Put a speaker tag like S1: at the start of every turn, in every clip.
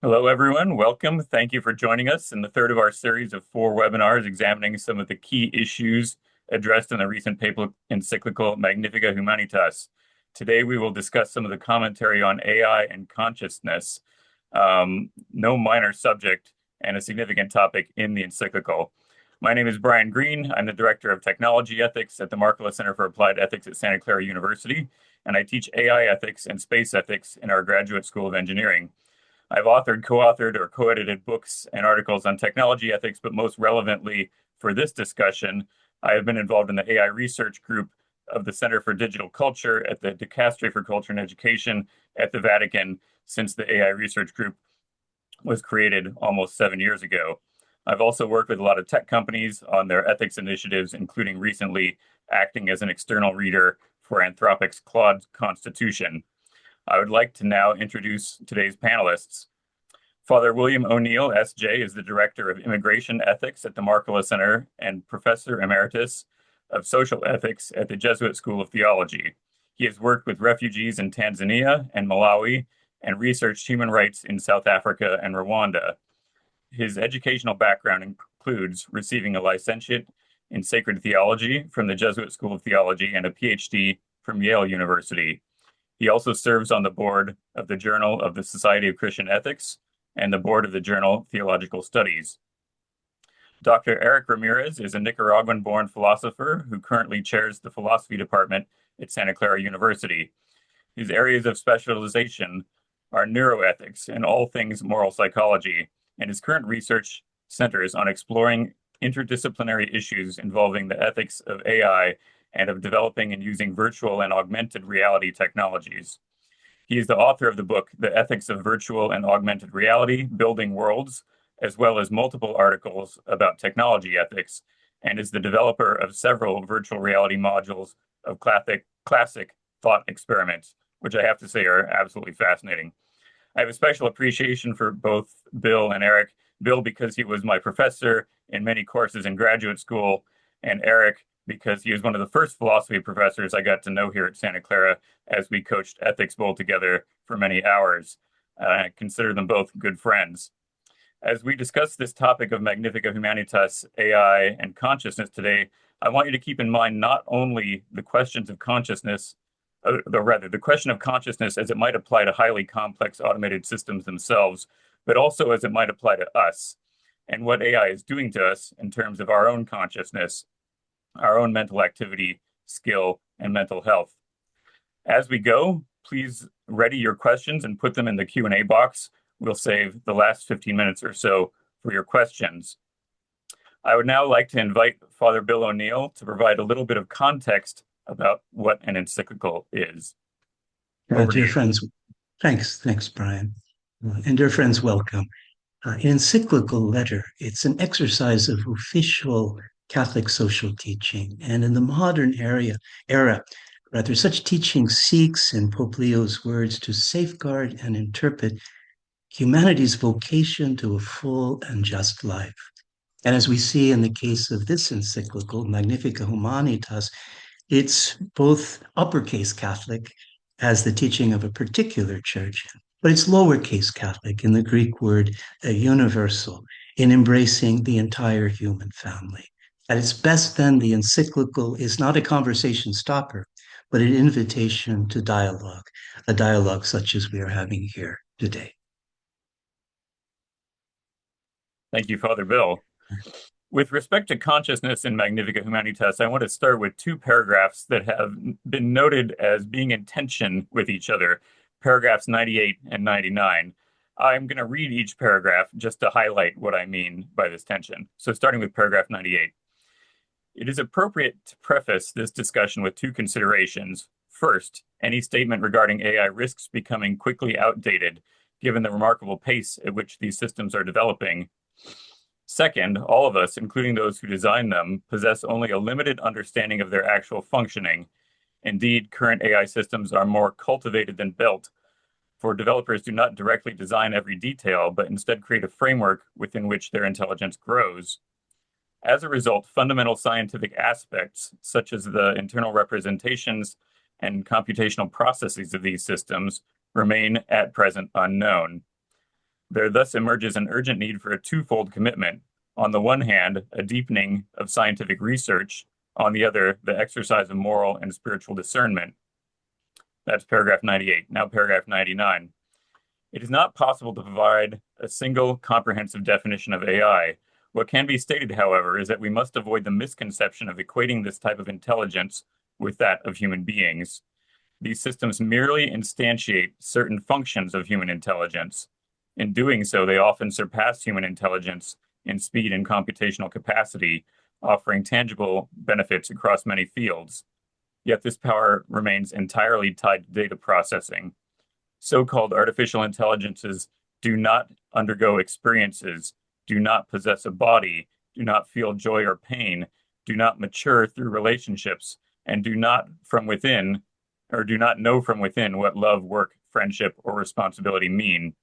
S1: Hello, everyone. Welcome. Thank you for joining us in the third of our series of four webinars examining some of the key issues addressed in the recent papal encyclical Magnifica Humanitas. Today, we will discuss some of the commentary on AI and consciousness, no minor subject and a significant topic in the encyclical. My name is Brian Green. I'm the Director of Technology Ethics at the Markkula Center for Applied Ethics at Santa Clara University, and I teach AI ethics and space ethics in our Graduate School of Engineering. I've authored, co-authored, or co-edited books and articles on technology ethics, but most relevantly for this discussion, I have been involved in the AI research group of the Center for Digital Culture at the Dicastery for Culture and Education at the Vatican since the AI research group was created almost 7 years ago. I've also worked with a lot of tech companies on their ethics initiatives, including recently acting as an external reader for Anthropic's Claude Constitution. I would like to now introduce today's panelists. Father William O'Neill, S.J., is the Director of Immigration Ethics at the Markkula Center and Professor Emeritus of Social Ethics at the Jesuit School of Theology. He has worked with refugees in Tanzania and Malawi and researched human rights in South Africa and Rwanda. His educational background includes receiving a licentiate in sacred theology from the Jesuit School of Theology and a Ph.D. from Yale University. He also serves on the board of the Journal of the Society of Christian Ethics and the board of the journal Theological Studies. Dr. Erick Ramirez is a Nicaraguan-born philosopher who currently chairs the philosophy department at Santa Clara University. His areas of specialization are neuroethics and all things moral psychology, and his current research centers on exploring interdisciplinary issues involving the ethics of AI and of developing and using virtual and augmented reality technologies. He is the author of the book, The Ethics of Virtual and Augmented Reality, Building Worlds, as well as multiple articles about technology ethics, and is the developer of several virtual reality modules of classic thought experiments, which I have to say are absolutely fascinating. I have a special appreciation for both Bill and Erick. Bill, because he was my professor in many courses in graduate school, and Erick, because he was one of the first philosophy professors I got to know here at Santa Clara as we coached Ethics Bowl together for many hours. I consider them both good friends. As we discuss this topic of Magnifica Humanitas, AI, and consciousness today, I want you to keep in mind not only the questions of consciousness, or rather, the question of consciousness as it might apply to highly complex automated systems themselves, but also as it might apply to us, and what AI is doing to us in terms of our own consciousness, our own mental activity, skill, and mental health. As we go, please ready your questions and put them in the Q&A box. We'll save the last 15 minutes or so for your questions. I would now like to invite Father Bill O'Neill to provide a little bit of context about what an encyclical is.
S2: Dear friends, thanks, Brian. And dear friends, welcome. An encyclical letter, it's an exercise of official Catholic social teaching. And in the modern era, such teaching seeks, in Pope Leo's words, to safeguard and interpret humanity's vocation to a full and just life. And as we see in the case of this encyclical, Magnifica Humanitas, it's both uppercase Catholic as the teaching of a particular church, but it's lowercase Catholic in the Greek word universal, in embracing the entire human family. At its best, then, the encyclical is not a conversation stopper, but an invitation to dialogue, a dialogue such as we are having here today.
S1: Thank you, Father Bill. With respect to consciousness in Magnifica Humanitas, I want to start with two paragraphs that have been noted as being in tension with each other, paragraphs 98 and 99. I'm going to read each paragraph just to highlight what I mean by this tension. So starting with paragraph 98. It is appropriate to preface this discussion with two considerations. First, any statement regarding AI risks becoming quickly outdated, given the remarkable pace at which these systems are developing. Second, all of us, including those who design them, possess only a limited understanding of their actual functioning. Indeed, current AI systems are more cultivated than built, for developers do not directly design every detail, but instead create a framework within which their intelligence grows. As a result, fundamental scientific aspects, such as the internal representations and computational processes of these systems, remain at present unknown. There thus emerges an urgent need for a twofold commitment. On the one hand, a deepening of scientific research, on the other, the exercise of moral and spiritual discernment. That's paragraph 98. Now, paragraph 99. It is not possible to provide a single comprehensive definition of AI. What can be stated, however, is that we must avoid the misconception of equating this type of intelligence with that of human beings. These systems merely instantiate certain functions of human intelligence. In doing so, they often surpass human intelligence in speed and computational capacity, offering tangible benefits across many fields. Yet this power remains entirely tied to data processing. So-called artificial intelligences do not undergo experiences, do not possess a body, do not feel joy or pain, do not mature through relationships, and do not know from within what love, work, friendship, or responsibility mean.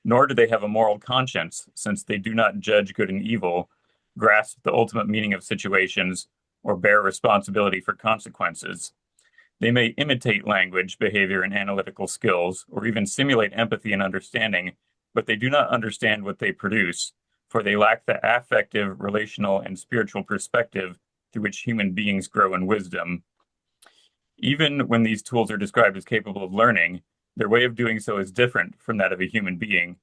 S1: Nor do they have a moral conscience, since they do not judge good and evil, grasp the ultimate meaning of situations, or bear responsibility for consequences. They may imitate language, behavior, and analytical skills, or even simulate empathy and understanding, but they do not understand what they produce, for they lack the affective, relational, and spiritual perspective through which human beings grow in wisdom. Even when these tools are described as capable of learning, their way of doing so is different from that of a human being.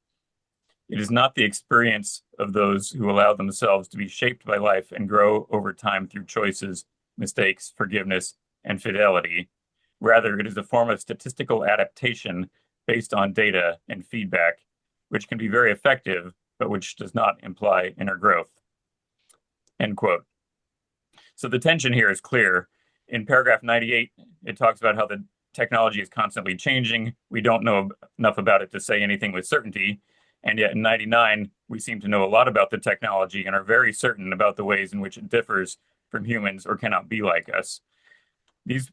S1: It is not the experience of those who allow themselves to be shaped by life and grow over time through choices, mistakes, forgiveness, and fidelity. Rather, it is a form of statistical adaptation based on data and feedback, which can be very effective, but which does not imply inner growth. End quote. So the tension here is clear. In paragraph 98, it talks about how the technology is constantly changing. We don't know enough about it to say anything with certainty. And yet in 99, we seem to know a lot about the technology and are very certain about the ways in which it differs from humans or cannot be like us. These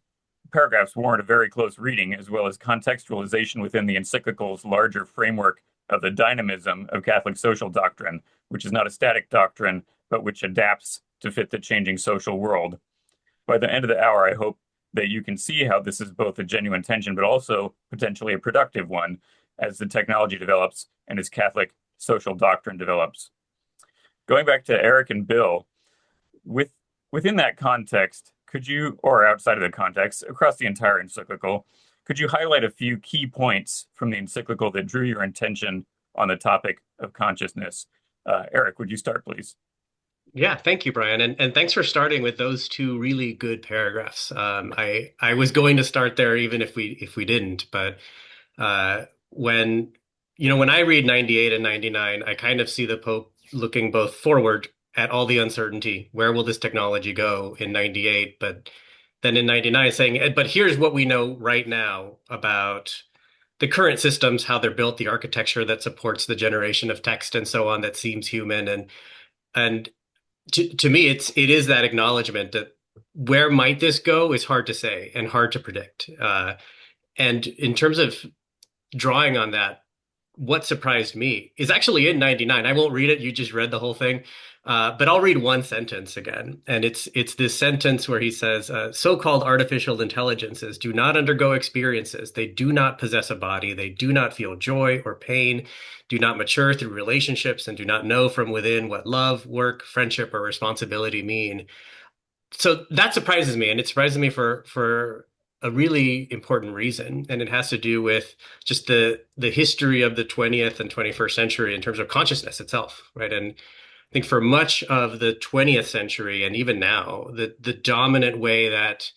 S1: paragraphs warrant a very close reading, as well as contextualization within the encyclical's larger framework of the dynamism of Catholic social doctrine, which is not a static doctrine, but which adapts to fit the changing social world. By the end of the hour, I hope that you can see how this is both a genuine tension, but also potentially a productive one as the technology develops and as Catholic social doctrine develops. Going back to Erick and Bill, within that context, could you, or outside of the context, across the entire encyclical, could you highlight a few key points from the encyclical that drew your attention on the topic of consciousness? Erick, would you start, please?
S3: Yeah, thank you, Brian, and thanks for starting with those two really good paragraphs. I was going to start there even if we didn't, but when when I read 98 and 99, I kind of see the Pope looking both forward at all the uncertainty. Where will this technology go in 98? But then in 99 saying, but here's what we know right now about the current systems, how they're built, the architecture that supports the generation of text and so on that seems human. And to me, it is that acknowledgement that where might this go is hard to say and hard to predict. And in terms of drawing on that, what surprised me is actually in 99. I won't read it. You just read the whole thing. But I'll read one sentence again. And it's this sentence where he says, so-called artificial intelligences do not undergo experiences. They do not possess a body. They do not feel joy or pain, do not mature through relationships, and do not know from within what love, work, friendship, or responsibility mean. So that surprises me. And it surprises me for a really important reason, and it has to do with just the history of the 20th and 21st century in terms of consciousness itself, right? And I think for much of the 20th century and even now, the dominant way that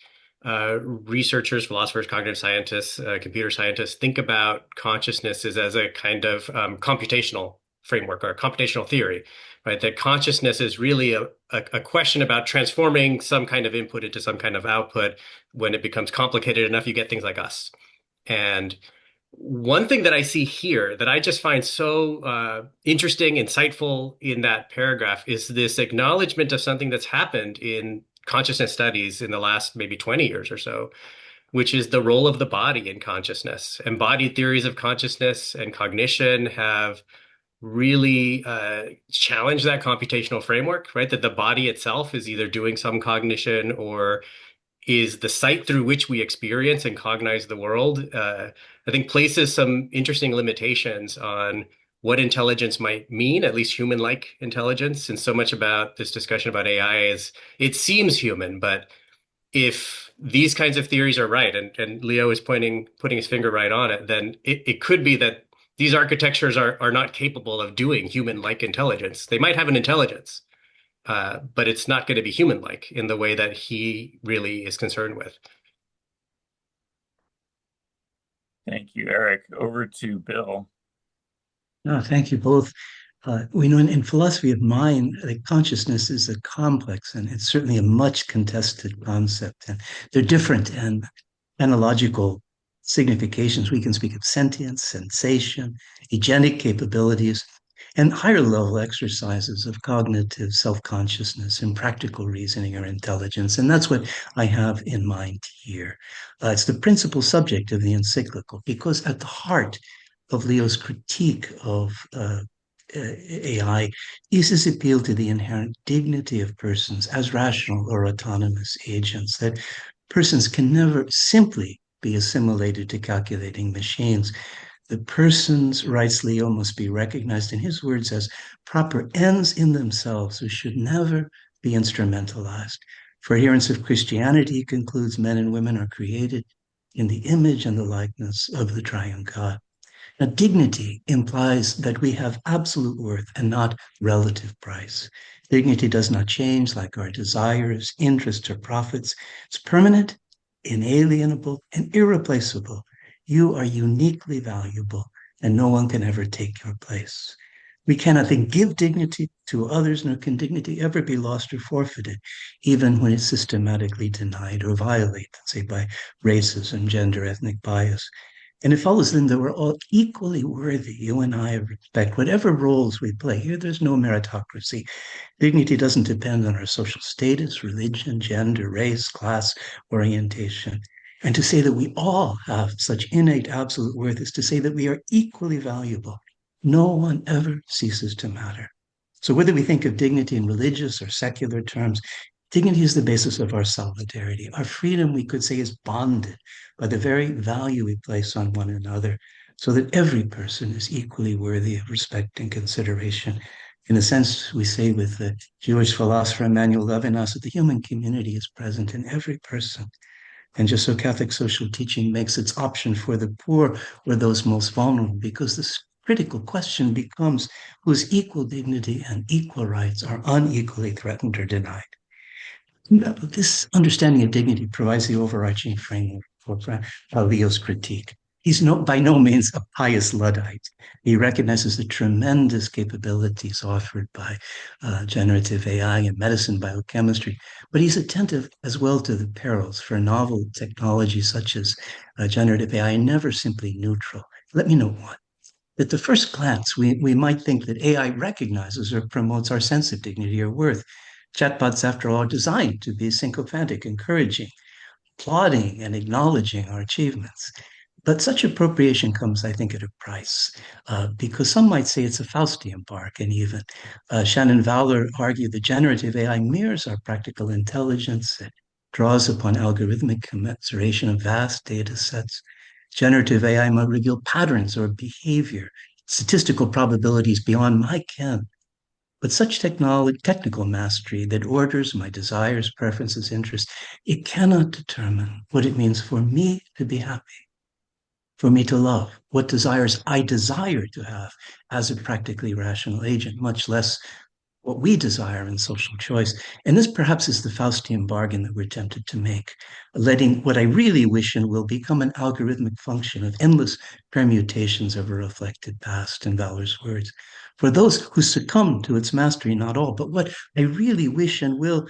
S3: researchers, philosophers, cognitive scientists, computer scientists think about consciousness is as a kind of computational framework or a computational theory, right? That consciousness is really a question about transforming some kind of input into some kind of output. When it becomes complicated enough, you get things like us. And one thing that I see here that I just find so interesting, insightful in that paragraph is this acknowledgement of something that's happened in consciousness studies in the last maybe 20 years or so, which is the role of the body in consciousness. Embodied theories of consciousness and cognition have really challenged that computational framework, right? That the body itself is either doing some cognition or is the site through which we experience and cognize the world. I think places some interesting limitations on what intelligence might mean, at least human-like intelligence. And so much about this discussion about AI is it seems human, but if these kinds of theories are right, and Leo is putting his finger right on it, then it could be that these architectures are not capable of doing human-like intelligence. They might have an intelligence, but it's not going to be human-like in the way that he really is concerned with.
S1: Thank you, Erick. Over to Bill.
S2: No, thank you both. We know in philosophy of mind, consciousness is a complex and it's certainly a much contested concept. And they're different and analogical significations. We can speak of sentience, sensation, agentic capabilities, and higher level exercises of cognitive self-consciousness and practical reasoning or intelligence. And that's what I have in mind here. It's the principal subject of the encyclical, because at the heart of Leo's critique of AI is his appeal to the inherent dignity of persons as rational or autonomous agents, that persons can never simply be assimilated to calculating machines. The persons, writes Leo, must be recognized, in his words, as proper ends in themselves who should never be instrumentalized. For adherents of Christianity, he concludes, men and women are created in the image and the likeness of the triune God. Now, dignity implies that we have absolute worth and not relative price. Dignity does not change like our desires, interests, or profits. It's permanent, inalienable, and irreplaceable. You are uniquely valuable, and no one can ever take your place. We cannot then give dignity to others, nor can dignity ever be lost or forfeited, even when it's systematically denied or violated, say by racism, gender, ethnic bias. And it follows then that we're all equally worthy, you and I, of respect, whatever roles we play. Here, there's no meritocracy. Dignity doesn't depend on our social status, religion, gender, race, class, orientation. And to say that we all have such innate absolute worth is to say that we are equally valuable. No one ever ceases to matter. So whether we think of dignity in religious or secular terms, dignity is the basis of our solidarity. Our freedom, we could say, is bonded by the very value we place on one another, so that every person is equally worthy of respect and consideration. In a sense, we say with the Jewish philosopher Emmanuel Levinas that the human community is present in every person. And just so Catholic social teaching makes its option for the poor or those most vulnerable, because this critical question becomes whose equal dignity and equal rights are unequally threatened or denied. This understanding of dignity provides the overarching framework for Leo's critique. He's by no means a pious Luddite. He recognizes the tremendous capabilities offered by generative AI and medicine, biochemistry, but he's attentive as well to the perils, for novel technologies such as generative AI, never simply neutral. Let me note one. At the first glance, we might think that AI recognizes or promotes our sense of dignity or worth. Chatbots, after all, are designed to be sycophantic, encouraging, applauding, and acknowledging our achievements. But such appropriation comes, I think, at a price, because some might say it's a Faustian bargain, even. Shannon Fowler argued that generative AI mirrors our practical intelligence. It draws upon algorithmic commiseration of vast data sets. Generative AI might reveal patterns or behavior, statistical probabilities beyond my ken. But such technical mastery that orders my desires, preferences, interests, it cannot determine what it means for me to be happy, for me to love, what desires I desire to have as a practically rational agent, much less what we desire in social choice. And this perhaps is the Faustian bargain that we're tempted to make, letting what I really wish and will become an algorithmic function of endless permutations of a reflected past and Valor's words. For those who succumb to its mastery, not all, but what I really wish and will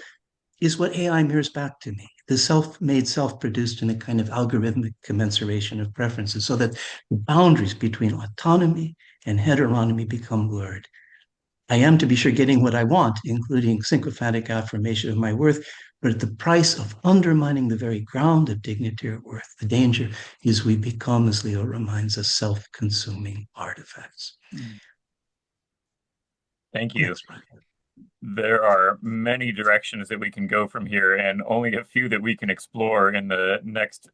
S2: is what AI mirrors back to me, the self-made, self-produced in a kind of algorithmic commensuration of preferences, so that the boundaries between autonomy and heteronomy become blurred. I am, to be sure, getting what I want, including sycophantic affirmation of my worth, but at the price of undermining the very ground of dignity or worth. The danger is we become, as Leo reminds us, self-consuming artifacts.
S1: Thank you. There are many directions that we can go from here, and only a few that we can explore in the next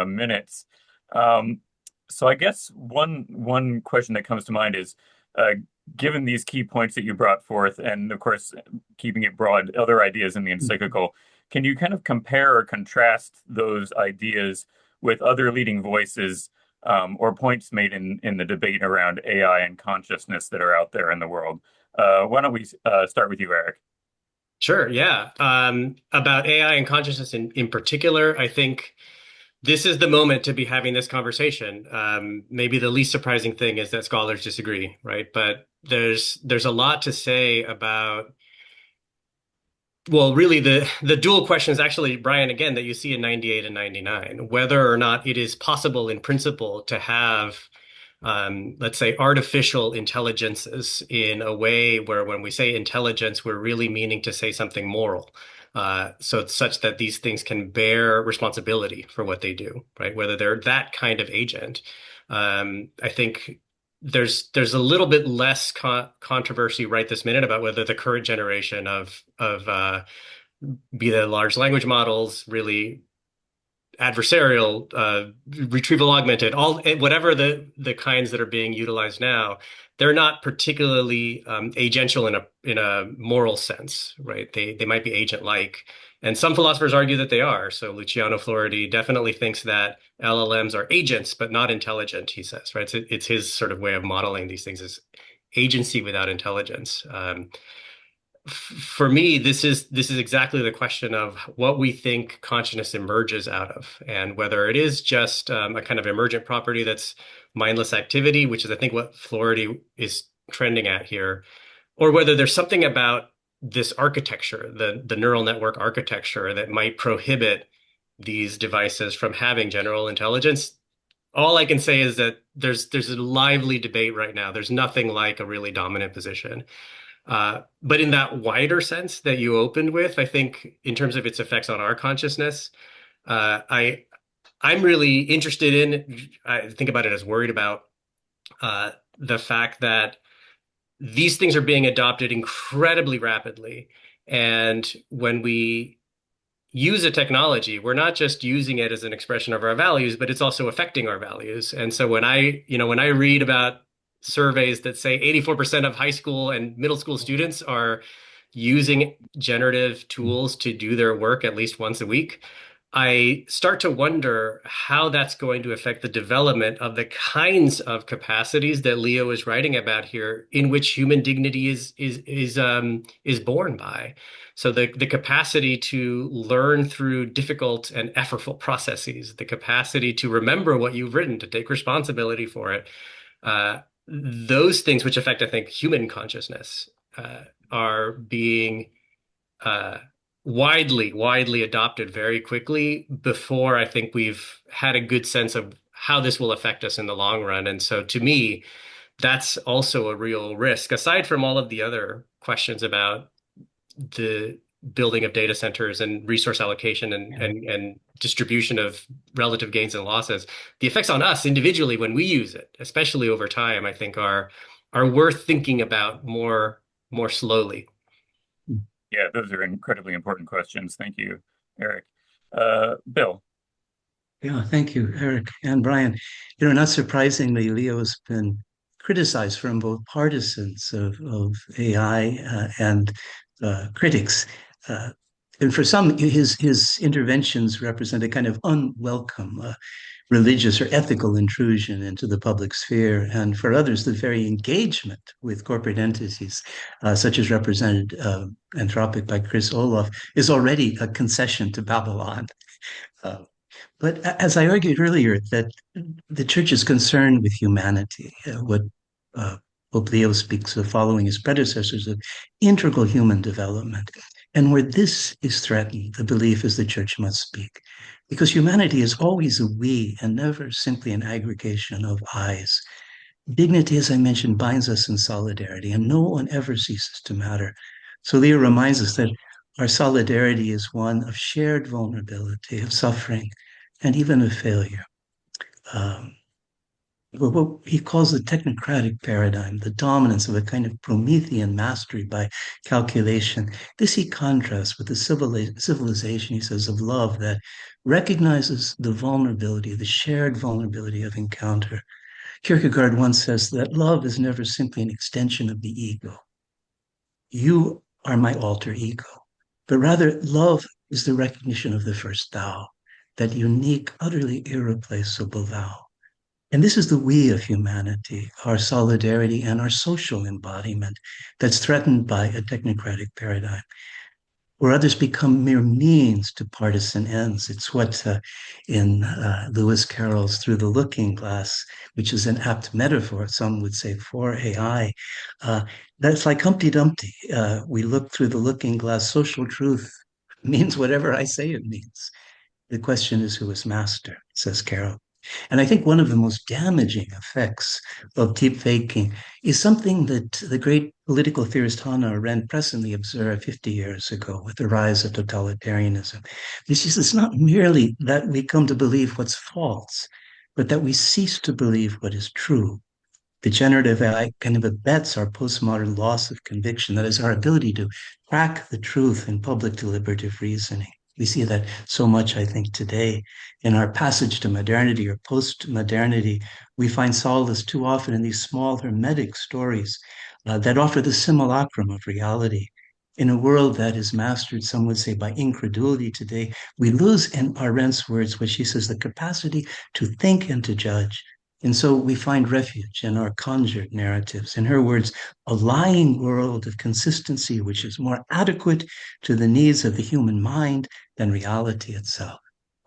S1: minutes. So I guess one question that comes to mind is, Uh, Given these key points that you brought forth, and of course, keeping it broad, other ideas in the encyclical, can you kind of compare or contrast those ideas with other leading voices or points made in the debate around AI and consciousness that are out there in the world? Why don't we start with you, Erick?
S3: Sure, yeah. About AI and consciousness in particular, I think this is the moment to be having this conversation. Maybe the least surprising thing is that scholars disagree, right? But there's a lot to say about, well, really the dual questions actually, Brian, again, that you see in 98 and 99, whether or not it is possible in principle to have let's say, artificial intelligences in a way where when we say intelligence, we're really meaning to say something moral. So it's such that these things can bear responsibility for what they do, right? Whether they're that kind of agent. I think there's a little bit less controversy right this minute about whether the current generation of be the large language models really adversarial, retrieval augmented, all whatever the kinds that are being utilized now, they're not particularly agential in a moral sense, right? They might be agent-like, and some philosophers argue that they are. So Luciano Floridi definitely thinks that LLMs are agents but not intelligent. He says, right? It's his sort of way of modeling these things as agency without intelligence. For me, this is exactly the question of what we think consciousness emerges out of, and whether it is just a kind of emergent property that's mindless activity, which is, I think, what Floridi is trending at here, or whether there's something about this architecture, the neural network architecture, that might prohibit these devices from having general intelligence. All I can say is that there's a lively debate right now. There's nothing like a really dominant position. But in that wider sense that you opened with, I think in terms of its effects on our consciousness, I'm really interested in, I think about it as worried about the fact that these things are being adopted incredibly rapidly. And when we use a technology, we're not just using it as an expression of our values, but it's also affecting our values. And so when I read about surveys that say 84% of high school and middle school students are using generative tools to do their work at least once a week, I start to wonder how that's going to affect the development of the kinds of capacities that Leo is writing about here, in which human dignity is born by. So the capacity to learn through difficult and effortful processes, the capacity to remember what you've written, to take responsibility for it. Those things which affect, I think, human consciousness are being widely adopted very quickly before I think we've had a good sense of how this will affect us in the long run. And so to me, that's also a real risk, aside from all of the other questions about the building of data centers and resource allocation and distribution of relative gains and losses. The effects on us individually when we use it, especially over time, I think are worth thinking about more slowly.
S1: Yeah, those are incredibly important questions. Thank you, Erick. Bill.
S2: Yeah, thank you, Erick and Brian. Not surprisingly, Leo's been criticized from both partisans of AI and critics. And for some, his interventions represent a kind of unwelcome religious or ethical intrusion into the public sphere. And for others, the very engagement with corporate entities, such as represented Anthropic by Chris Olaf, is already a concession to Babylon. But as I argued earlier, that the church is concerned with humanity, what Pope Leo speaks of following his predecessors of integral human development. And where this is threatened, the belief is the church must speak, because humanity is always a we and never simply an aggregation of I's. Dignity, as I mentioned, binds us in solidarity, and no one ever ceases to matter. So Leo reminds us that our solidarity is one of shared vulnerability, of suffering, and even of failure. What he calls the technocratic paradigm, the dominance of a kind of Promethean mastery by calculation. This he contrasts with the civilization, he says, of love that recognizes the vulnerability, the shared vulnerability of encounter. Kierkegaard once says that love is never simply an extension of the ego. You are my alter ego, but rather love is the recognition of the first thou, that unique, utterly irreplaceable thou. And this is the we of humanity, our solidarity and our social embodiment that's threatened by a technocratic paradigm, where others become mere means to partisan ends. It's what in Lewis Carroll's Through the Looking Glass, which is an apt metaphor, some would say, for AI. That's like Humpty Dumpty. We look through the looking glass. Social truth means whatever I say it means. The question is who is master, says Carroll. And I think one of the most damaging effects of deep faking is something that the great political theorist Hannah Arendt presently observed 50 years ago with the rise of totalitarianism. This is it's not merely that we come to believe what's false, but that we cease to believe what is true. The generative AI kind of abets our postmodern loss of conviction, that is, our ability to crack the truth in public deliberative reasoning. We see that so much, I think, today. In our passage to modernity or post-modernity, we find solace too often in these small hermetic stories that offer the simulacrum of reality. In a world that is mastered, some would say, by incredulity today, we lose, in Arendt's words, what she says, the capacity to think and to judge. And so we find refuge in our conjured narratives. In her words, a lying world of consistency, which is more adequate to the needs of the human mind than reality itself.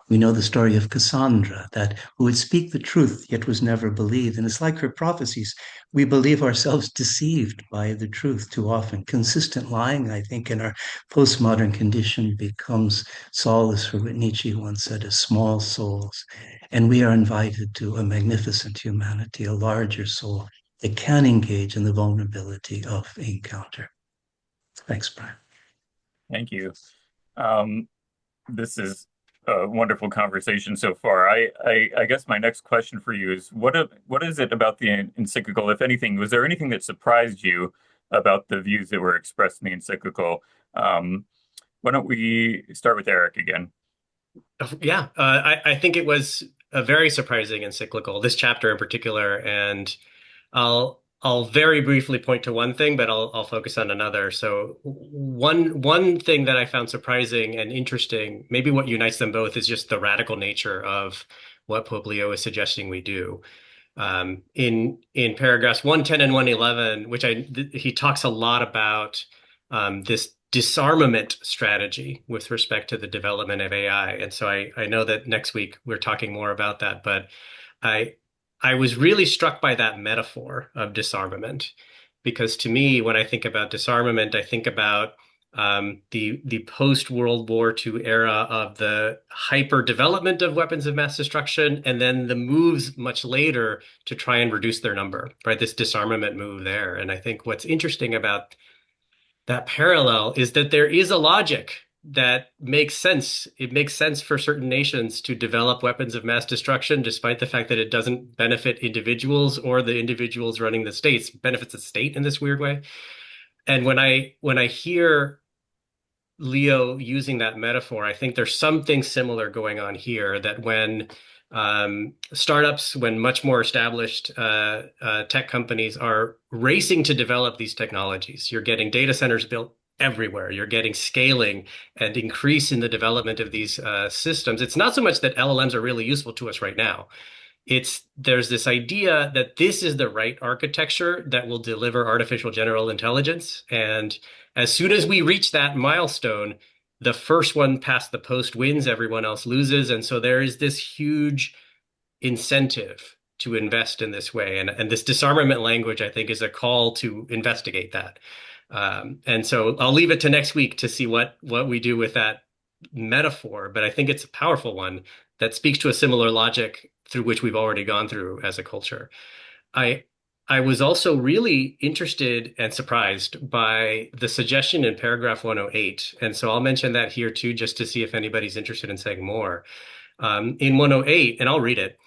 S2: We know the story of Cassandra, that who would speak the truth yet was never believed. And it's like her prophecies. We believe ourselves deceived by the truth too often. Consistent lying, I think, in our postmodern condition becomes solace for what Nietzsche once said as small souls. And we are invited to a magnificent humanity, a larger soul that can engage in the vulnerability of encounter. Thanks, Brian.
S1: Thank you. This is a wonderful conversation so far. I guess my next question for you is what is it about the encyclical, if anything, was there anything that surprised you about the views that were expressed in the encyclical? Why don't we start with Erick again?
S3: Yeah, I think it was a very surprising encyclical, this chapter in particular, and I'll very briefly point to one thing, but I'll focus on another. So one thing that I found surprising and interesting, maybe what unites them both, is just the radical nature of what Pope Leo is suggesting we do. In paragraphs 110 and 111, which he talks a lot about this disarmament strategy with respect to the development of AI. And so I know that next week we're talking more about that, but I was really struck by that metaphor of disarmament, because to me, when I think about disarmament, I think about the post-World War II era of the hyper development of weapons of mass destruction, and then the moves much later to try and reduce their number, right? This disarmament move there. And I think what's interesting about that parallel is that there is a logic that makes sense. It makes sense for certain nations to develop weapons of mass destruction, despite the fact that it doesn't benefit individuals or the individuals running the states. It benefits the state in this weird way. And when I hear Leo using that metaphor, I think there's something similar going on here, that when startups, when much more established tech companies are racing to develop these technologies, you're getting data centers built everywhere. You're getting scaling and increase in the development of these systems. It's not so much that LLMs are really useful to us right now. There's this idea that this is the right architecture that will deliver artificial general intelligence. And as soon as we reach that milestone, the first one past the post wins, everyone else loses. And so there is this huge incentive to invest in this way. And this disarmament language, I think, is a call to investigate that. And so I'll leave it to next week to see what we do with that metaphor. But I think it's a powerful one that speaks to a similar logic through which we've already gone through as a culture. I was also really interested and surprised by the suggestion in paragraph 108. And so I'll mention that here too, just to see if anybody's interested in saying more. In 108, and I'll read it,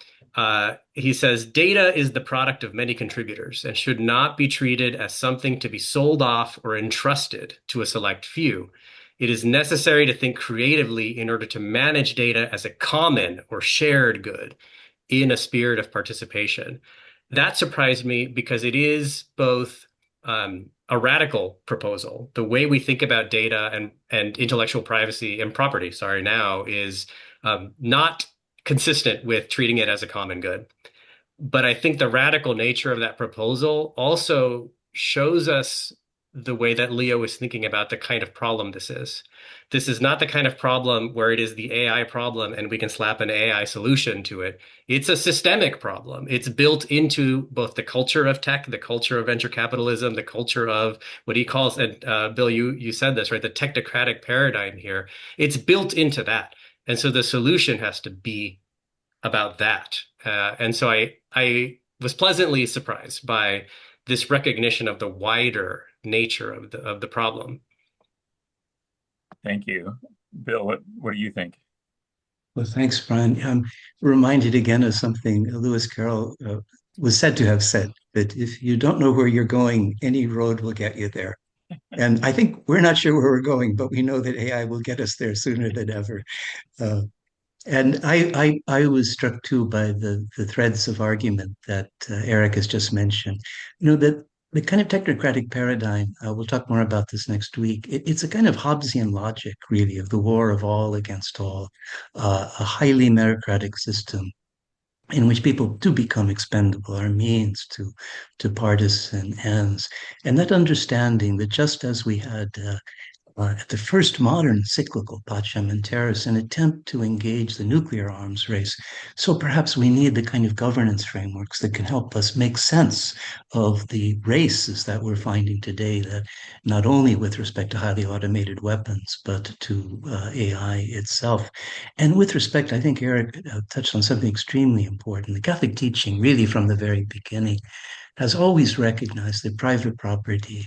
S3: he says, data is the product of many contributors and should not be treated as something to be sold off or entrusted to a select few. It is necessary to think creatively in order to manage data as a common or shared good in a spirit of participation. That surprised me because it is both a radical proposal. The way we think about data and intellectual privacy and property, sorry, now is not consistent with treating it as a common good. But I think the radical nature of that proposal also shows us the way that Leo is thinking about the kind of problem this is. This is not the kind of problem where it is the AI problem and we can slap an AI solution to it. It's a systemic problem. It's built into both the culture of tech, the culture of venture capitalism, the culture of what he calls, and Bill, you said this, right? The technocratic paradigm here. It's built into that. And so the solution has to be about that. And so I was pleasantly surprised by this recognition of the wider nature of the problem.
S1: Thank you. Bill, what do you think?
S2: Well, thanks, Brian. I'm reminded again of something Lewis Carroll was said to have said, that if you don't know where you're going, any road will get you there. And I think we're not sure where we're going, but we know that AI will get us there sooner than ever. Uh, and I was struck too by the threads of argument that Erick has just mentioned. You know, that the kind of technocratic paradigm, we'll talk more about this next week. It's a kind of Hobbesian logic, really, of the war of all against all, a highly meritocratic system in which people do become expendable, are means to partisan ends. And that understanding that just as we had at the first modern encyclical, Pacem in Terris, an attempt to engage the nuclear arms race. So perhaps we need the kind of governance frameworks that can help us make sense of the races that we're finding today, that not only with respect to highly automated weapons, but to AI itself. And with respect, I think Erick touched on something extremely important. The Catholic teaching, really from the very beginning, has always recognized that private property,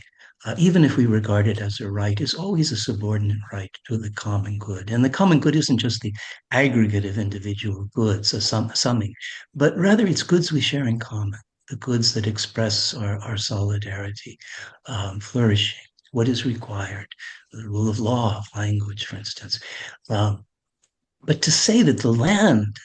S2: even if we regard it as a right, is always a subordinate right to the common good. And the common good isn't just the aggregate of individual goods, a summing, but rather it's goods we share in common, the goods that express our solidarity, flourishing, what is required, the rule of law, of language, for instance. But to say that the land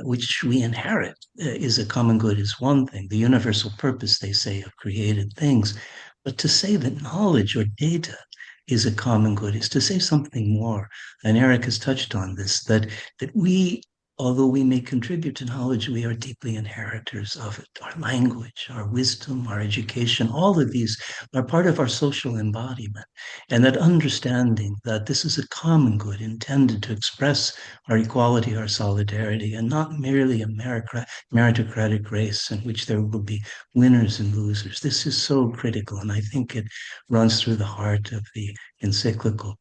S2: which we inherit is a common good is one thing, the universal purpose, they say, of created things. But to say that knowledge or data is a common good is to say something more. And Erick has touched on this, that we, although we may contribute to knowledge, we are deeply inheritors of it. Our language, our wisdom, our education, all of these are part of our social embodiment. And that understanding that this is a common good intended to express our equality, our solidarity, and not merely a meritocratic race in which there will be winners and losers. This is so critical, and I think it runs through the heart of the encyclical.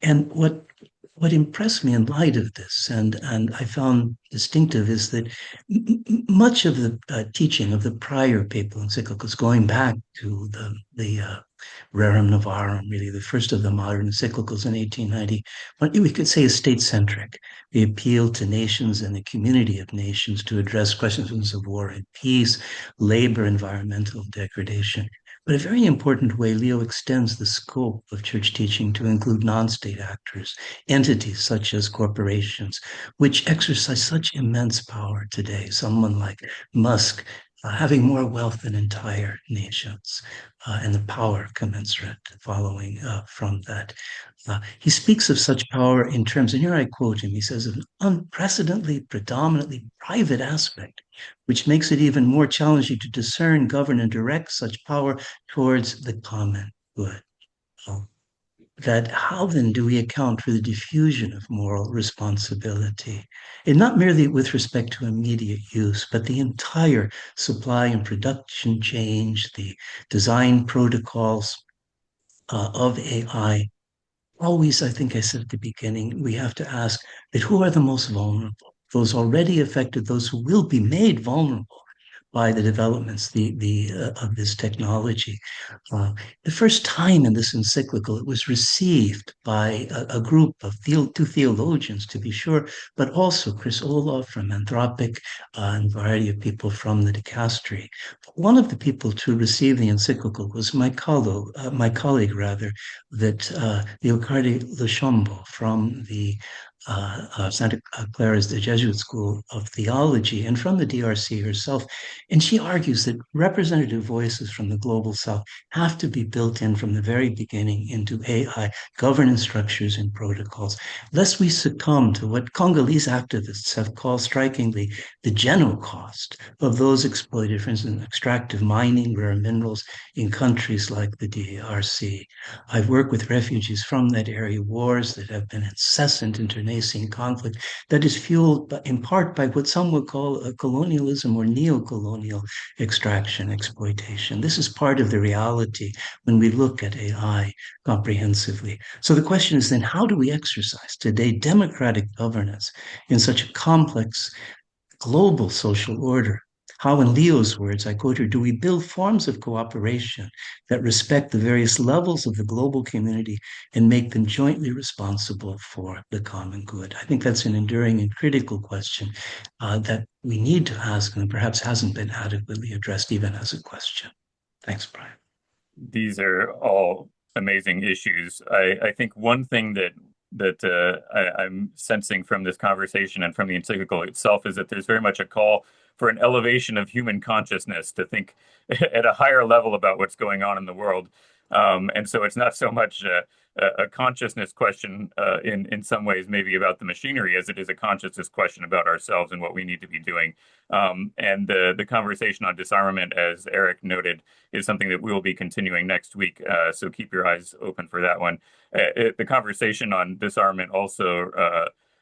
S2: And what impressed me in light of this, and I found distinctive, is that much of the teaching of the prior papal encyclicals, going back to the Rerum Novarum, really the first of the modern encyclicals in 1890, what we could say is state-centric. The appeal to nations and the community of nations to address questions of war and peace, labor, environmental degradation. But a very important way, Leo extends the scope of church teaching to include non-state actors, entities such as corporations, which exercise such immense power today. Someone like Musk having more wealth than entire nations, and the power commensurate following from that. He speaks of such power in terms, and here I quote him, he says, of an unprecedentedly, predominantly private aspect, which makes it even more challenging to discern, govern, and direct such power towards the common good. That how then do we account for the diffusion of moral responsibility? And not merely with respect to immediate use, but the entire supply and production change, the design protocols of AI. Always, I think I said at the beginning, we have to ask that who are the most vulnerable? Those already affected, those who will be made vulnerable by the developments of this technology. The first time in this encyclical, it was received by a group of two theologians, to be sure, but also Chris Olaf from Anthropic and a variety of people from the dicastery. One of the people to receive the encyclical was my colleague, that Leocardi Lechombo from the Santa Clara is the Jesuit School of Theology, and from the DRC herself. And she argues that representative voices from the global south have to be built in from the very beginning into AI governance structures and protocols, lest we succumb to what Congolese activists have called strikingly the general cost of those exploited, for instance, extractive mining, rare minerals in countries like the DRC. I've worked with refugees from that area, wars that have been incessant internecine conflict that is fueled in part by what some would call a colonialism or neo-colonial extraction, exploitation. This is part of the reality when we look at AI comprehensively. So the question is then, how do we exercise today democratic governance in such a complex global social order? How, in Leo's words, I quote her, do we build forms of cooperation that respect the various levels of the global community and make them jointly responsible for the common good? I think that's an enduring and critical question that we need to ask and perhaps hasn't been adequately addressed even as a question. Thanks, Brian.
S1: These are all amazing issues. I think one thing that I'm sensing from this conversation and from the encyclical itself is that there's very much a call for an elevation of human consciousness to think at a higher level about what's going on in the world. And so it's not so much a consciousness question in some ways, maybe about the machinery, as it is a consciousness question about ourselves and what we need to be doing. And the conversation on disarmament, as Erick noted, is something that we will be continuing next week. So keep your eyes open for that one. The conversation on disarmament also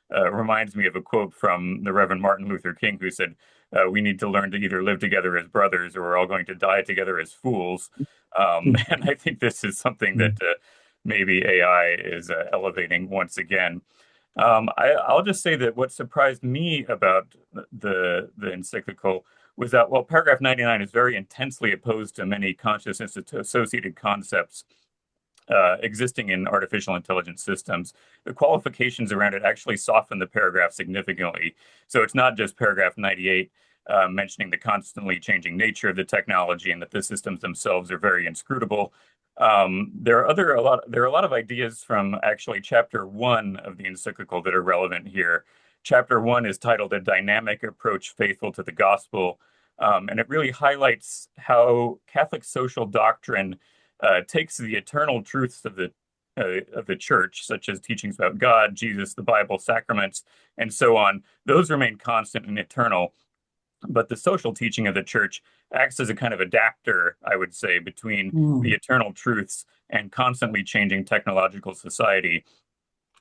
S1: reminds me of a quote from the Reverend Martin Luther King, who said, we need to learn to either live together as brothers or we're all going to die together as fools. And I think this is something that maybe AI is elevating once again. I'll just say that what surprised me about the encyclical was that, while paragraph 99 is very intensely opposed to many consciousness-associated concepts existing in artificial intelligence systems, the qualifications around it actually soften the paragraph significantly. So it's not just paragraph 98 mentioning the constantly changing nature of the technology and that the systems themselves are very inscrutable. There are a lot of ideas from actually chapter 1 of the encyclical that are relevant here. Chapter 1 is titled "A Dynamic Approach Faithful to the Gospel," and it really highlights how Catholic social doctrine takes the eternal truths of the church, such as teachings about God, Jesus, the Bible, sacraments, and so on. Those remain constant and eternal. But the social teaching of the church acts as a kind of adapter, I would say, between the eternal truths and constantly changing technological society.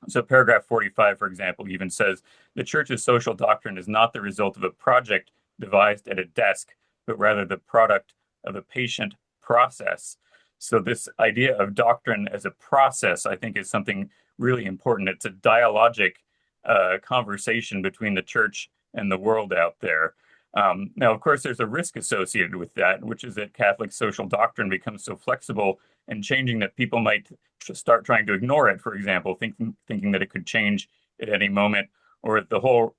S1: So paragraph 45, for example, even says, the church's social doctrine is not the result of a project devised at a desk, but rather the product of a patient process. So this idea of doctrine as a process, I think, is something really important. It's a dialogic conversation between the church and the world out there. Now, of course, there's a risk associated with that, which is that Catholic social doctrine becomes so flexible and changing that people might start trying to ignore it, for example, thinking that it could change at any moment, or the whole,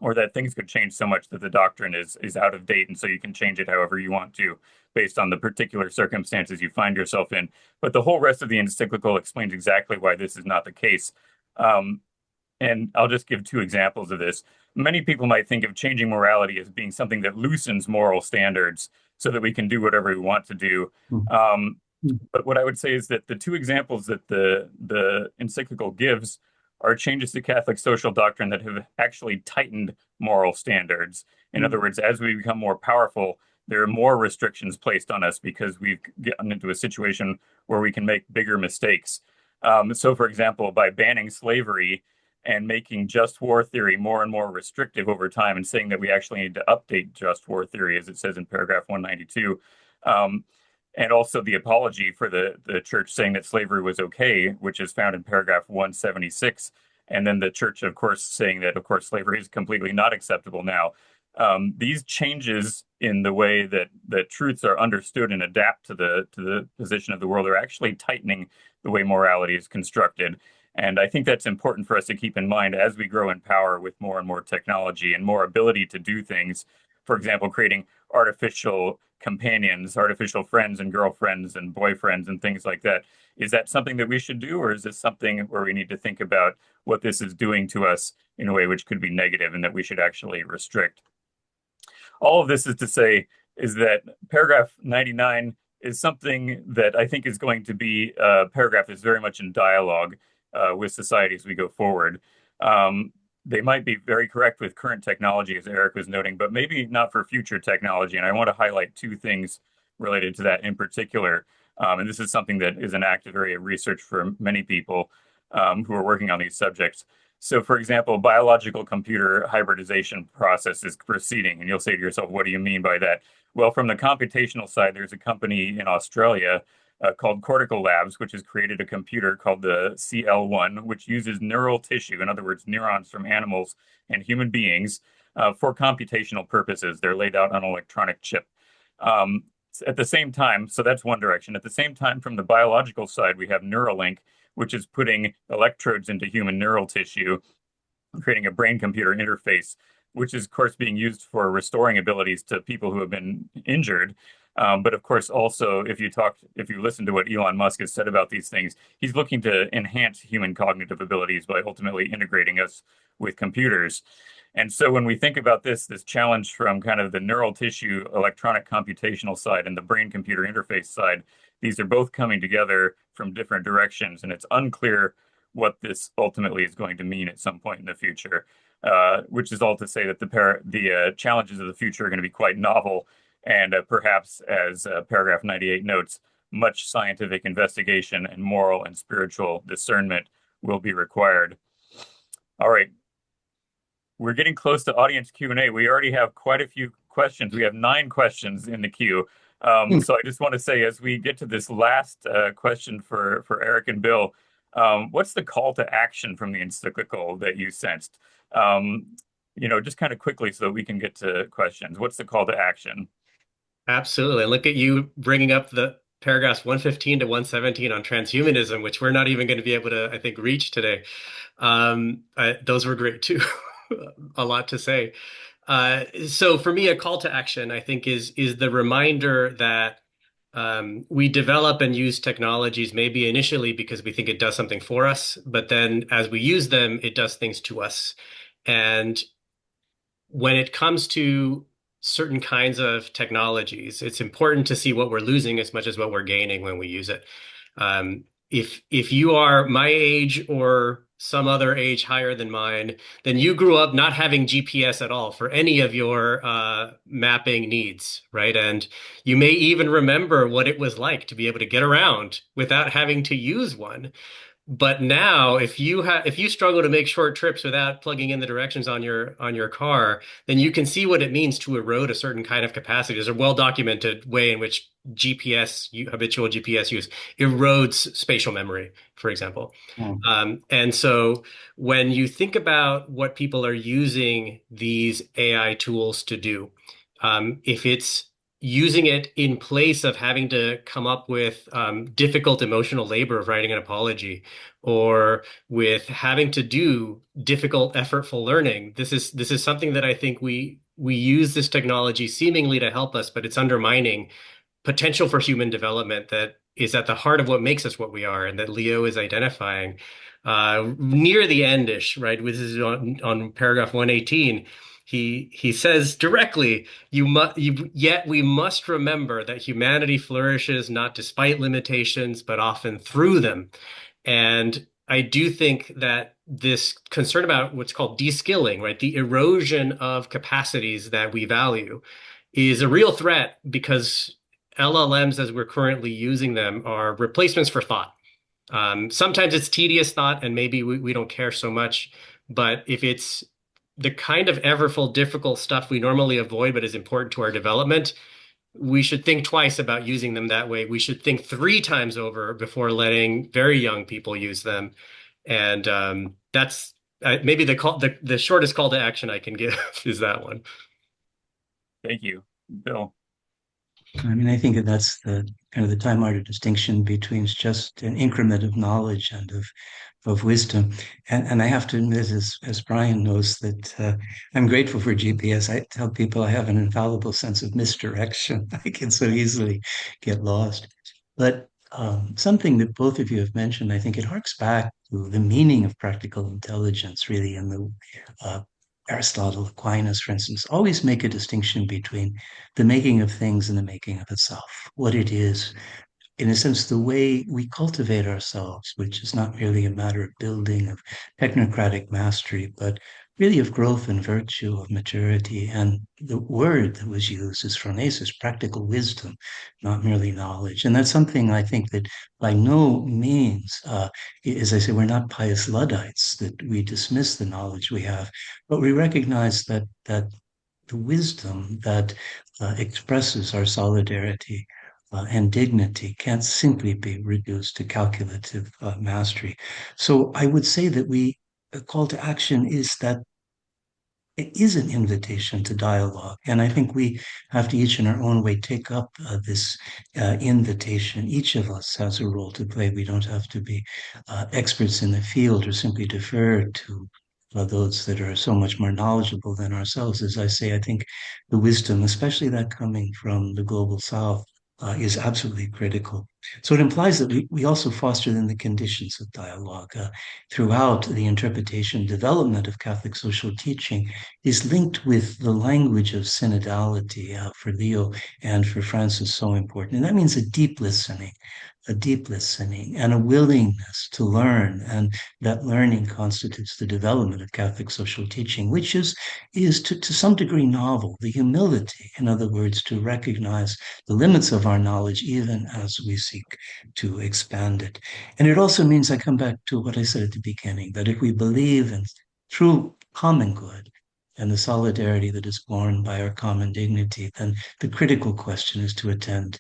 S1: or that things could change so much that the doctrine is out of date, and so you can change it however you want to, based on the particular circumstances you find yourself in. But the whole rest of the encyclical explains exactly why this is not the case. And I'll just give two examples of this. Many people might think of changing morality as being something that loosens moral standards so that we can do whatever we want to do. But what I would say is that the two examples that the encyclical gives are changes to Catholic social doctrine that have actually tightened moral standards. In other words, as we become more powerful, there are more restrictions placed on us because we've gotten into a situation where we can make bigger mistakes. So, for example, by banning slavery and making just war theory more and more restrictive over time, and saying that we actually need to update just war theory, as it says in paragraph 192, and also the apology for the church saying that slavery was okay, which is found in paragraph 176, and then the church, of course, saying that, of course, slavery is completely not acceptable now. These changes in the way that truths are understood and adapt to the position of the world are actually tightening the way morality is constructed. And I think that's important for us to keep in mind as we grow in power with more and more technology and more ability to do things. For example, creating artificial companions, artificial friends and girlfriends and boyfriends and things like that. Is that something that we should do, or is this something where we need to think about what this is doing to us in a way which could be negative and that we should actually restrict? All of this is to say is that paragraph 99 is something that I think is going to be a paragraph is very much in dialogue with society as we go forward. They might be very correct with current technology, as Erick was noting, but maybe not for future technology. And I want to highlight two things related to that in particular. And this is something that is an active area of research for many people who are working on these subjects. So, for example, biological computer hybridization process is proceeding. And you'll say to yourself, what do you mean by that? Well, from the computational side, there's a company in Australia called Cortical Labs, which has created a computer called the CL1, which uses neural tissue, in other words, neurons from animals and human beings, for computational purposes. They're laid out on an electronic chip. At the same time, so that's one direction. At the same time, from the biological side, we have Neuralink, which is putting electrodes into human neural tissue, creating a brain-computer interface, which is, of course, being used for restoring abilities to people who have been injured. But of course, also, if you listen to what Elon Musk has said about these things, he's looking to enhance human cognitive abilities by ultimately integrating us with computers. And so when we think about this challenge from kind of the neural tissue electronic computational side and the brain-computer interface side, these are both coming together from different directions, and it's unclear what this ultimately is going to mean at some point in the future, which is all to say that the challenges of the future are going to be quite novel, and perhaps, as paragraph 98 notes, much scientific investigation and moral and spiritual discernment will be required. All right. We're getting close to audience Q&A. We already have quite a few questions. We have 9 questions in the queue. So I just want to say, as we get to this last question for Erick and Bill, what's the call to action from the encyclical that you sensed? Just kind of quickly so that we can get to questions. What's the call to action?
S3: Absolutely. And look at you bringing up the paragraphs 115 to 117 on transhumanism, which we're not even going to be able to, I think, reach today. Those were great too. A lot to say. So for me, a call to action, I think, is the reminder that we develop and use technologies maybe initially because we think it does something for us, but then as we use them, it does things to us. And when it comes to certain kinds of technologies, it's important to see what we're losing as much as what we're gaining when we use it. If you are my age or some other age higher than mine, then you grew up not having GPS at all for any of your mapping needs, right? And you may even remember what it was like to be able to get around without having to use one. But now, if you struggle to make short trips without plugging in the directions on your car, then you can see what it means to erode a certain kind of capacity. There's a well-documented way in which habitual GPS use erodes spatial memory, for example. And so when you think about what people are using these AI tools to do, if it's using it in place of having to come up with difficult emotional labor of writing an apology, or with having to do difficult, effortful learning, this is something that I think we use this technology seemingly to help us, but it's undermining potential for human development that is at the heart of what makes us what we are, and that Leo is identifying near the endish, right? This is on paragraph 118. He says directly, yet we must remember that humanity flourishes not despite limitations, but often through them. And I do think that this concern about what's called de-skilling, right, the erosion of capacities that we value, is a real threat, because LLMs, as we're currently using them, are replacements for thought. Sometimes it's tedious thought, and maybe we don't care so much. But if it's the kind of everful, difficult stuff we normally avoid but is important to our development, we should think twice about using them that way. We should think 3 times over before letting very young people use them. And that's maybe the shortest call to action I can give is that one.
S1: Thank you, Bill.
S2: I mean, I think that's the kind of the time-honored distinction between just an increment of knowledge and of wisdom. And I have to admit, as Brian knows, that I'm grateful for GPS. I tell people I have an infallible sense of misdirection. I can so easily get lost. But something that both of you have mentioned, I think it harks back to the meaning of practical intelligence, really, in the uh, Aristotle, Aquinas, for instance, always make a distinction between the making of things and the making of itself, what it is, in a sense, the way we cultivate ourselves, which is not merely a matter of building, of technocratic mastery, but really of growth and virtue, of maturity. And the word that was used is phronesis, practical wisdom, not merely knowledge. And that's something I think that by no means, as I say, we're not pious Luddites, that we dismiss the knowledge we have, but we recognize that the wisdom that expresses our solidarity and dignity can't simply be reduced to calculative mastery. So I would say that a call to action is that it is an invitation to dialogue. And I think we have to each in our own way take up this invitation. Each of us has a role to play. We don't have to be experts in the field or simply defer to those that are so much more knowledgeable than ourselves. As I say, I think the wisdom, especially that coming from the global south, is absolutely critical. So it implies that we also foster then the conditions of dialogue throughout the interpretation, development of Catholic social teaching is linked with the language of synodality for Leo and for Francis, so important. And that means a deep listening and a willingness to learn. And that learning constitutes the development of Catholic social teaching, which is to some degree novel, the humility, in other words, to recognize the limits of our knowledge even as we seek to expand it. And it also means I come back to what I said at the beginning, that if we believe in true common good, and the solidarity that is born by our common dignity, then the critical question is to attend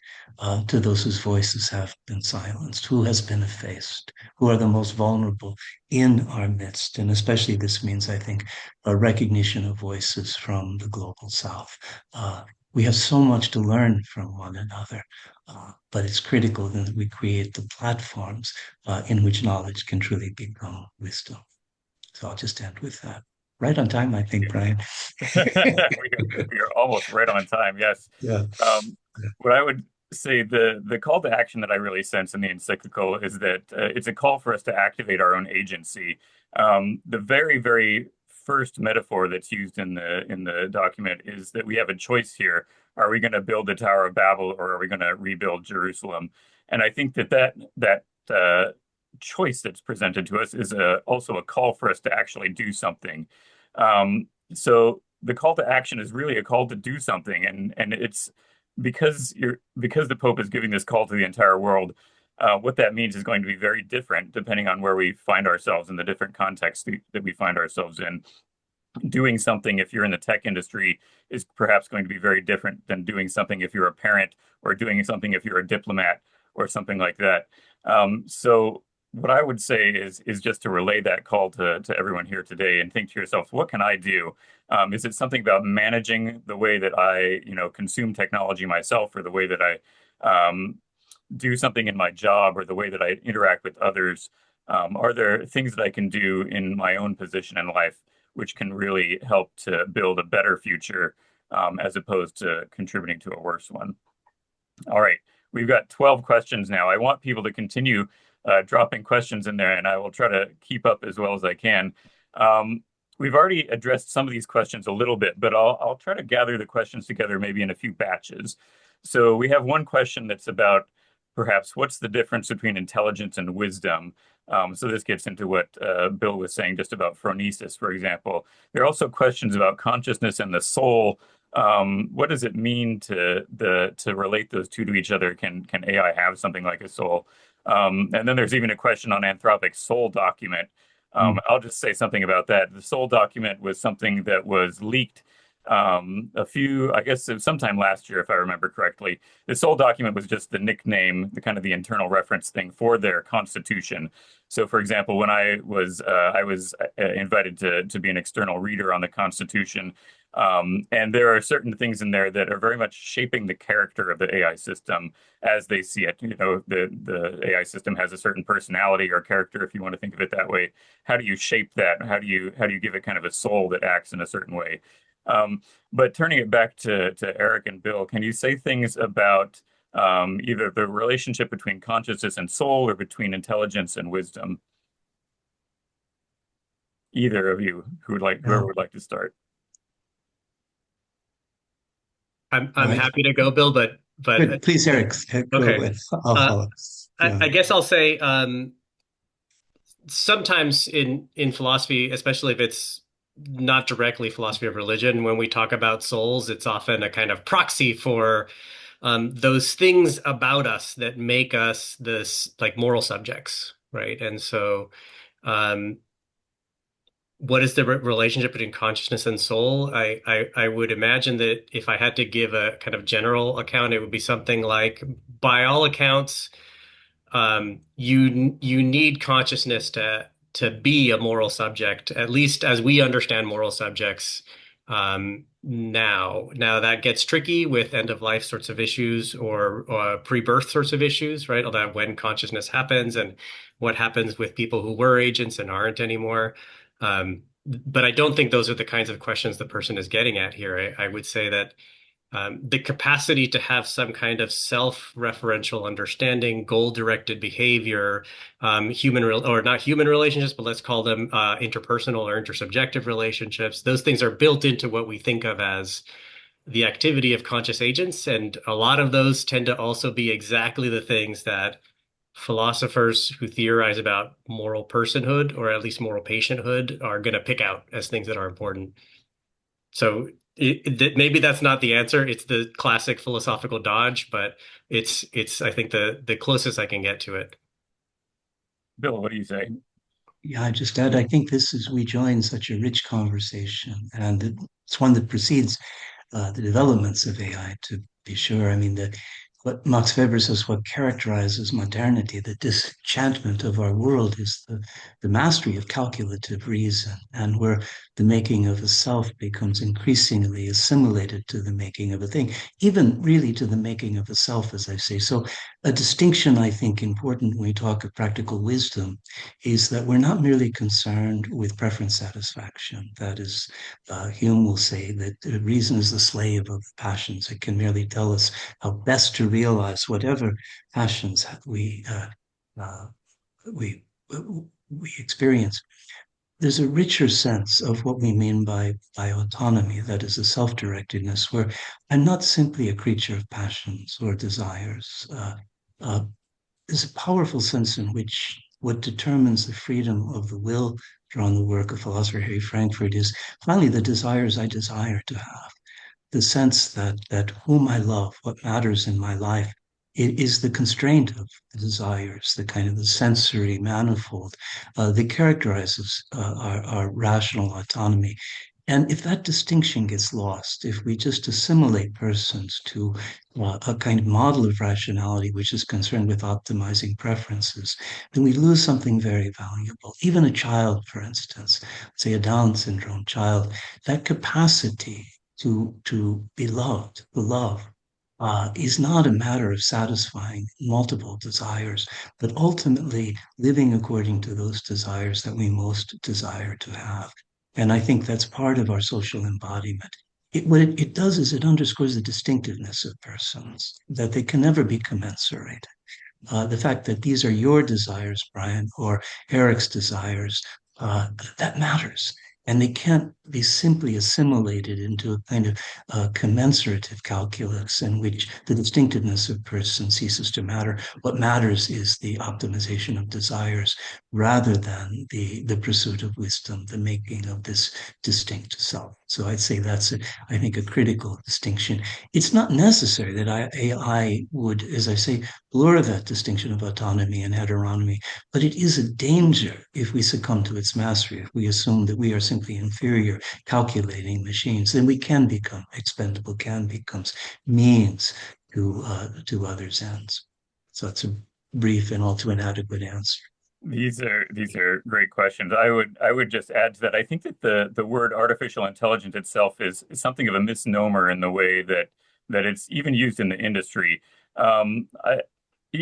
S2: to those whose voices have been silenced, who has been effaced, who are the most vulnerable in our midst. And especially this means, I think, a recognition of voices from the global south. We have so much to learn from one another, but it's critical that we create the platforms in which knowledge can truly become wisdom. So I'll just end with that. Right on time, I think, Brian.
S1: You're almost right on time. Yes.
S2: Yeah.
S1: What I would say the call to action that I really sense in the encyclical is that it's a call for us to activate our own agency. The very first metaphor that's used in the document is that we have a choice here. Are we going to build the Tower of Babel or are we going to rebuild Jerusalem? And I think that choice that's presented to us is also a call for us to actually do something. So the call to action is really a call to do something, and it's because the Pope is giving this call to the entire world. What that means is going to be very different depending on where we find ourselves in the different contexts that we find ourselves in. Doing something if you're in the tech industry is perhaps going to be very different than doing something if you're a parent or doing something if you're a diplomat or something like that. So what I would say is just to relay that call to everyone here today and think to yourself, what can I do? Is it something about managing the way that I, consume technology myself, or the way that I do something in my job, or the way that I interact with others? Are there things that I can do in my own position in life which can really help to build a better future, as opposed to contributing to a worse one? All right, we've got 12 questions now. I want people to continue dropping questions in there, and I will try to keep up as well as I can. We've already addressed some of these questions a little bit, but I'll try to gather the questions together maybe in a few batches. So we have one question that's about perhaps what's the difference between intelligence and wisdom? So this gets into what Bill was saying just about phronesis, for example. There are also questions about consciousness and the soul. What does it mean to relate those two to each other? Can AI have something like a soul? And then there's even a question on Anthropic's soul document. I'll just say something about that. The soul document was something that was leaked I guess sometime last year, if I remember correctly. The soul document was just the nickname, the kind of the internal reference thing for their constitution. So, for example, when I was invited to be an external reader on the Constitution, And there are certain things in there that are very much shaping the character of the AI system as they see it. The AI system has a certain personality or character, if you want to think of it that way. How do you shape that? How do you give it kind of a soul that acts in a certain way? But turning it back to Erick and Bill, can you say things about either the relationship between consciousness and soul or between intelligence and wisdom? Either of you, whoever would like to start.
S3: I'm happy to go, Bill, but
S2: please, Erick, go
S3: okay.
S2: with. I'll follow.
S3: I guess I'll say sometimes in philosophy, especially if it's not directly philosophy of religion, when we talk about souls, it's often a kind of proxy for those things about us that make us this like moral subjects, right? And so what is the relationship between consciousness and soul? I would imagine that if I had to give a kind of general account, it would be something like, by all accounts, you need consciousness to be a moral subject, at least as we understand moral subjects now. Now that gets tricky with end of life sorts of issues or pre-birth sorts of issues, right? About when consciousness happens and what happens with people who were agents and aren't anymore. But I don't think those are the kinds of questions the person is getting at here. I would say that the capacity to have some kind of self-referential understanding, goal-directed behavior, or not human relationships, but let's call them interpersonal or intersubjective relationships. Those things are built into what we think of as the activity of conscious agents. And a lot of those tend to also be exactly the things that philosophers who theorize about moral personhood, or at least moral patienthood, are going to pick out as things that are important. So maybe that's not the answer. It's the classic philosophical dodge, but it's I think the closest I can get to it.
S1: Bill, what do you say?
S2: Yeah, I just add, I think we join such a rich conversation, and it's one that precedes the developments of AI, to be sure. I mean, what Max Weber says, what characterizes modernity, the disenchantment of our world, is the mastery of calculative reason, and where the making of a self becomes increasingly assimilated to the making of a thing, even really to the making of a self, as I say. So a distinction, I think, important when we talk of practical wisdom is that we're not merely concerned with preference satisfaction. That is, Hume will say that reason is the slave of passions. It can merely tell us how best to realize whatever passions we experience. There's a richer sense of what we mean by autonomy, that is, a self-directedness, where I'm not simply a creature of passions or desires. There's a powerful sense in which what determines the freedom of the will, drawn the work of philosopher Harry Frankfurt, is finally the desires I desire to have. The sense that whom I love, what matters in my life, it is the constraint of the desires, the kind of the sensory manifold that characterizes our rational autonomy. And if that distinction gets lost, if we just assimilate persons to a kind of model of rationality which is concerned with optimizing preferences, then we lose something very valuable. Even a child, for instance, say a Down syndrome child, that capacity to be loved, to love, is not a matter of satisfying multiple desires, but ultimately living according to those desires that we most desire to have. And I think that's part of our social embodiment. What it does is it underscores the distinctiveness of persons, that they can never be commensurate. The fact that these are your desires, Brian, or Erick's desires, that matters. And they can't be simply assimilated into a kind of commensurative calculus in which the distinctiveness of person ceases to matter. What matters is the optimization of desires rather than the pursuit of wisdom, the making of this distinct self. So I'd say that's, I think, a critical distinction. It's not necessary that AI would, as I say, blur that distinction of autonomy and heteronomy, but it is a danger if we succumb to its mastery, if we assume that we are simply inferior calculating machines, then we can become expendable, becomes means to others' ends. So it's a brief and all too inadequate answer.
S1: These are great questions. I would just add to that. I think that the word artificial intelligence itself is something of a misnomer in the way that it's even used in the industry.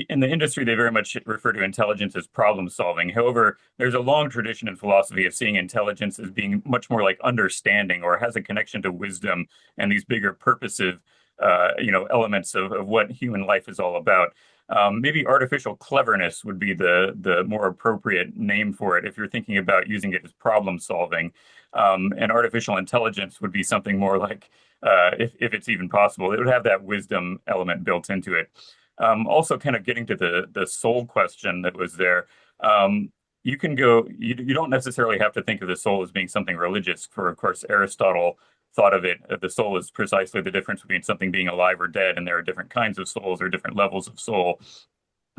S1: In the industry, they very much refer to intelligence as problem solving. However, there's a long tradition in philosophy of seeing intelligence as being much more like understanding or has a connection to wisdom and these bigger purposive, elements of what human life is all about. Maybe artificial cleverness would be the more appropriate name for it if you're thinking about using it as problem solving. And artificial intelligence would be something more like, if it's even possible, it would have that wisdom element built into it. Also, kind of getting to the soul question that was there. You can go. You don't necessarily have to think of the soul as being something religious. For of course, Aristotle thought of it. The soul is precisely the difference between something being alive or dead, and there are different kinds of souls or different levels of soul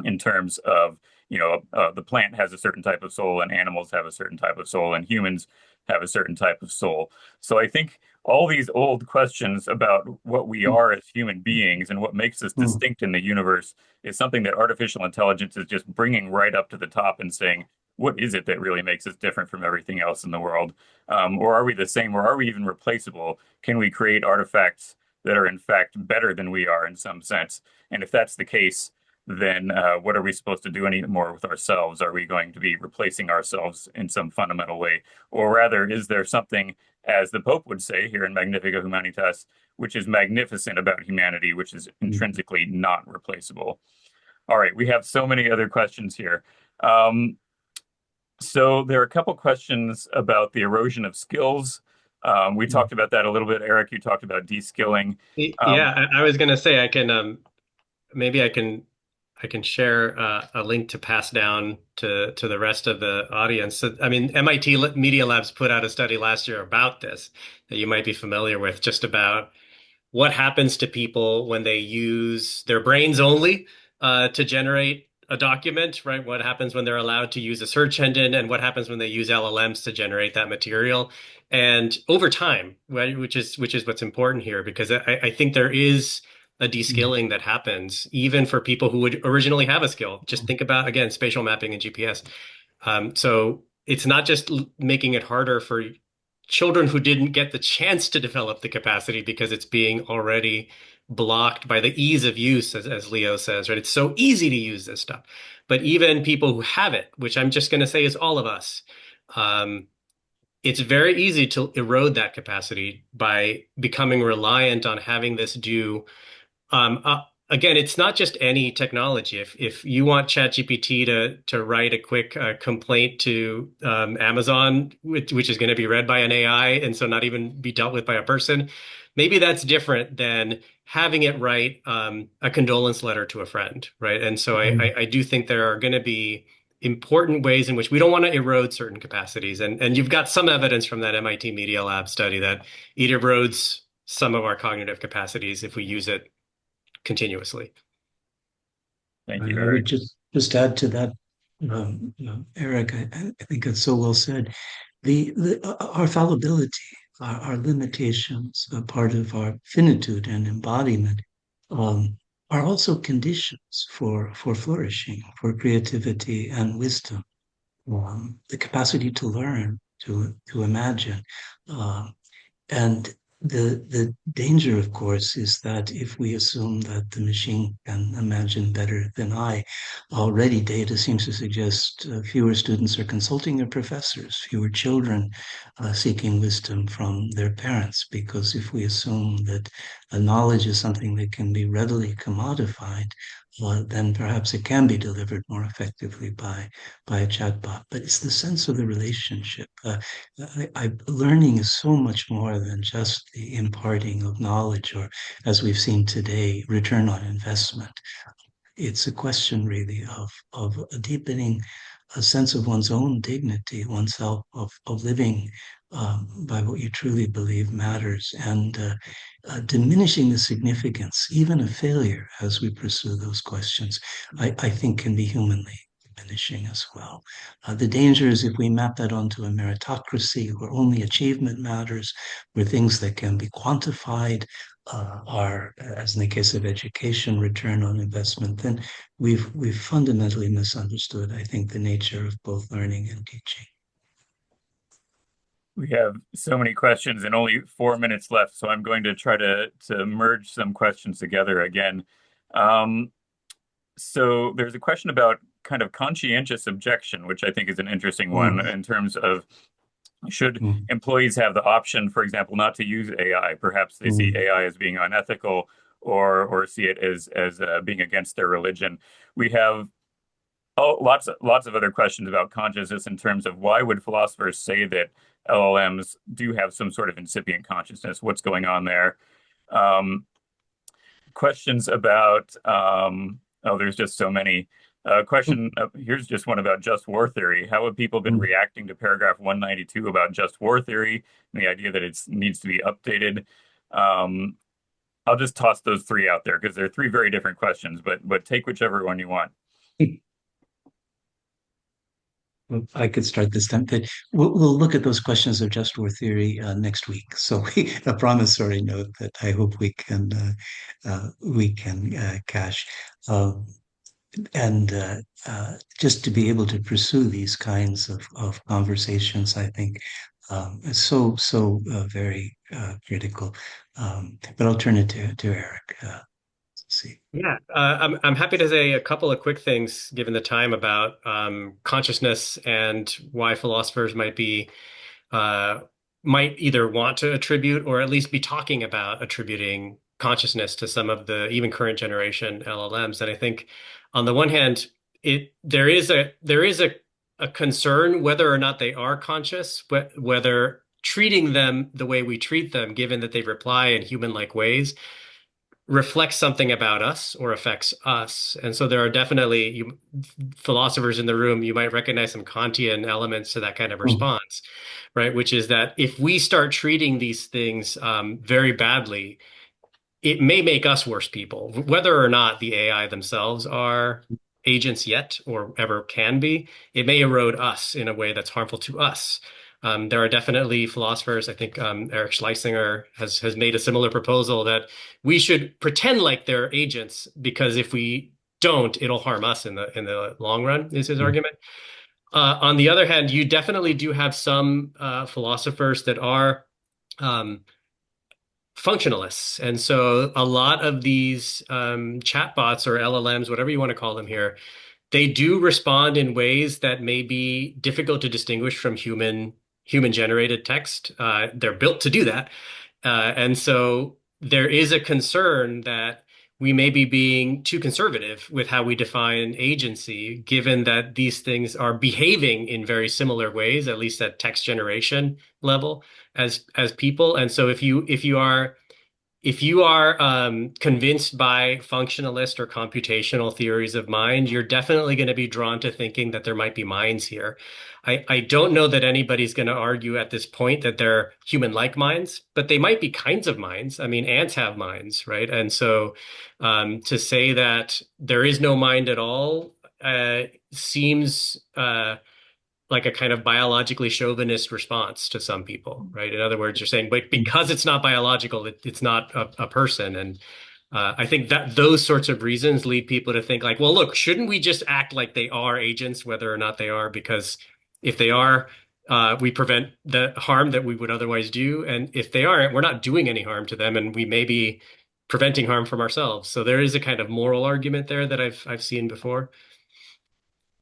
S1: in terms of, the plant has a certain type of soul and animals have a certain type of soul and humans have a certain type of soul. So I think all these old questions about what we are as human beings and what makes us distinct in the universe is something that artificial intelligence is just bringing right up to the top and saying, what is it that really makes us different from everything else in the world? Or are we the same, or are we even replaceable? Can we create artifacts that are in fact better than we are in some sense? And if that's the case, then what are we supposed to do anymore with ourselves? Are we going to be replacing ourselves in some fundamental way? Or rather, is there something, as the Pope would say here in Magnifica Humanitas, which is magnificent about humanity, which is intrinsically not replaceable? All right, we have so many other questions here. So there are a couple questions about the erosion of skills. We talked about that a little bit. Erick, you talked about de-skilling.
S3: Yeah, I was going to say I can maybe I can share a link to pass down to the rest of the audience. So, I mean, MIT Media Labs put out a study last year about this that you might be familiar with, just about what happens to people when they use their brains only to generate a document, right? What happens when they're allowed to use a search engine, and what happens when they use LLMs to generate that material. And over time, right, which is what's important here, because I think there is a de-skilling that happens even for people who would originally have a skill. Just think about, again, spatial mapping and GPS. So it's not just making it harder for children who didn't get the chance to develop the capacity because it's being already blocked by the ease of use, as Leo says, right? It's so easy to use this stuff. But even people who have it, which I'm just going to say is all of us, it's very easy to erode that capacity by becoming reliant on having this do. Again, it's not just any technology. If you want ChatGPT to write a quick complaint to Amazon, which is going to be read by an AI and so not even be dealt with by a person, maybe that's different than having it write a condolence letter to a friend, right? And so I do think there are going to be important ways in which we don't want to erode certain capacities. And you've got some evidence from that MIT Media Lab study that it erodes some of our cognitive capacities if we use it continuously.
S1: Thank you,
S2: I
S1: Erick.
S2: would just add to that, Erick. I think it's so well said. Our fallibility, our limitations, a part of our finitude and embodiment, are also conditions for flourishing, for creativity and wisdom, the capacity to learn, to imagine, and the danger, of course, is that if we assume that the machine can imagine better than I, already data seems to suggest fewer students are consulting their professors, fewer children seeking wisdom from their parents, because if we assume that knowledge is something that can be readily commodified, then perhaps it can be delivered more effectively by a chatbot. But it's the sense of the relationship. Learning is so much more than just the imparting of knowledge, or, as we've seen today, return on investment. It's a question really of a deepening a sense of one's own dignity, oneself, of living by what you truly believe matters, and diminishing the significance, even of failure, as we pursue those questions, I think can be humanly diminishing as well. The danger is if we map that onto a meritocracy where only achievement matters, where things that can be quantified are, as in the case of education, return on investment, then we've fundamentally misunderstood, I think, the nature of both learning and teaching.
S1: We have so many questions and only 4 minutes left, so I'm going to try to merge some questions together again. Um, so there's a question about kind of conscientious objection, which I think is an interesting one in terms of should
S2: Mm.
S1: employees have the option, for example, not to use AI? Perhaps they see
S2: Mm.
S1: AI as being unethical or see it as being against their religion. We have lots of other questions about consciousness in terms of why would philosophers say that LLMs do have some sort of incipient consciousness? What's going on there? Um, Questions about oh, there's just so many. Here's just one about just war theory. How have people been
S2: Mm.
S1: reacting to paragraph 192 about just war theory and the idea that it needs to be updated? Um, I'll just toss those three out there because they're three very different questions, but take whichever one you want.
S2: Well, I could start this time. But we'll look at those questions of just war theory next week. So a promissory note that I hope we can cash. Um, and just to be able to pursue these kinds of conversations, I think is so very critical. But I'll turn it to Erick. See.
S3: Yeah, I'm happy to say a couple of quick things, given the time, about consciousness and why philosophers uh, might either want to attribute or at least be talking about attributing consciousness to some of the even current generation LLMs. And I think, on the one hand, there is a concern whether or not they are conscious, whether treating them the way we treat them, given that they reply in human-like ways, reflects something about us or affects us. And so there are definitely philosophers in the room, you might recognize some Kantian elements to that kind of
S2: Mm.
S3: response, right? Which is that if we start treating these things very badly, it may make us worse people, whether or not the AI themselves are agents yet or ever can be. It may erode us in a way that's harmful to us. There are definitely philosophers. I think Eric Schlesinger has made a similar proposal that we should pretend like they're agents because if we don't, it'll harm us in the long run, is his
S2: Mm.
S3: argument. On the other hand, you definitely do have some philosophers that are um, functionalists. And so a lot of these chatbots or LLMs, whatever you want to call them here, they do respond in ways that may be difficult to distinguish from human generated text. They're built to do that. And so there is a concern that we may be being too conservative with how we define agency, given that these things are behaving in very similar ways, at least at text generation level, as people. And so if you are convinced by functionalist or computational theories of mind, you're definitely going to be drawn to thinking that there might be minds here. I don't know that anybody's going to argue at this point that they're human-like minds, but they might be kinds of minds. I mean, ants have minds, right? And so to say that there is no mind at all seems like a kind of biologically chauvinist response to some people, right? In other words, you're saying, but because it's not biological, it's not a person. And I think that those sorts of reasons lead people to think like, well, look, shouldn't we just act like they are agents, whether or not they are? Because if they are, we prevent the harm that we would otherwise do. And if they aren't, we're not doing any harm to them, and we may be preventing harm from ourselves. So there is a kind of moral argument there that I've seen before.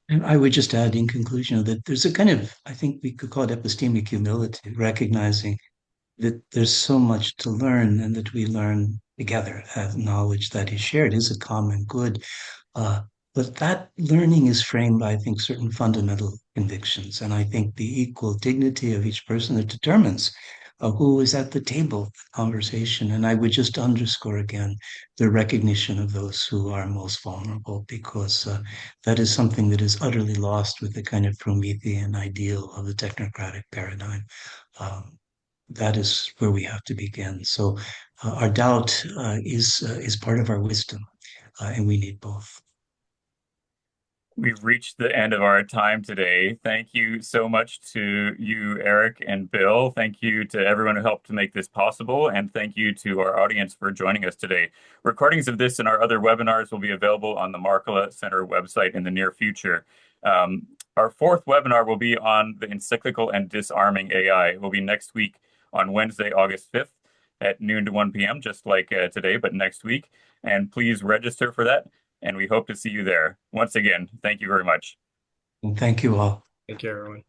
S2: And I would just add in conclusion that there's a kind of, I think we could call it epistemic humility, recognizing that there's so much to learn and that we learn together. That knowledge that is shared is a common good. Uh, but that learning is framed by, I think, certain fundamental convictions. And I think the equal dignity of each person that determines who is at the table, conversation. And I would just underscore again the recognition of those who are most vulnerable, because that is something that is utterly lost with the kind of Promethean ideal of the technocratic paradigm. Um, that is where we have to begin. So our doubt is part of our wisdom, and we need both.
S1: We've reached the end of our time today. Thank you so much to you, Eric and Bill. Thank you to everyone who helped to make this possible. And thank you to our audience for joining us today. Recordings of this and our other webinars will be available on the Markkula Center website in the near future. Our fourth webinar will be on the encyclical and disarming AI. It will be next week on Wednesday, August 5th at noon to 1 p.m., just like today, but next week. And please register for that. And we hope to see you there. Once again, thank you very much.
S2: And thank you all.
S3: Thank you, everyone.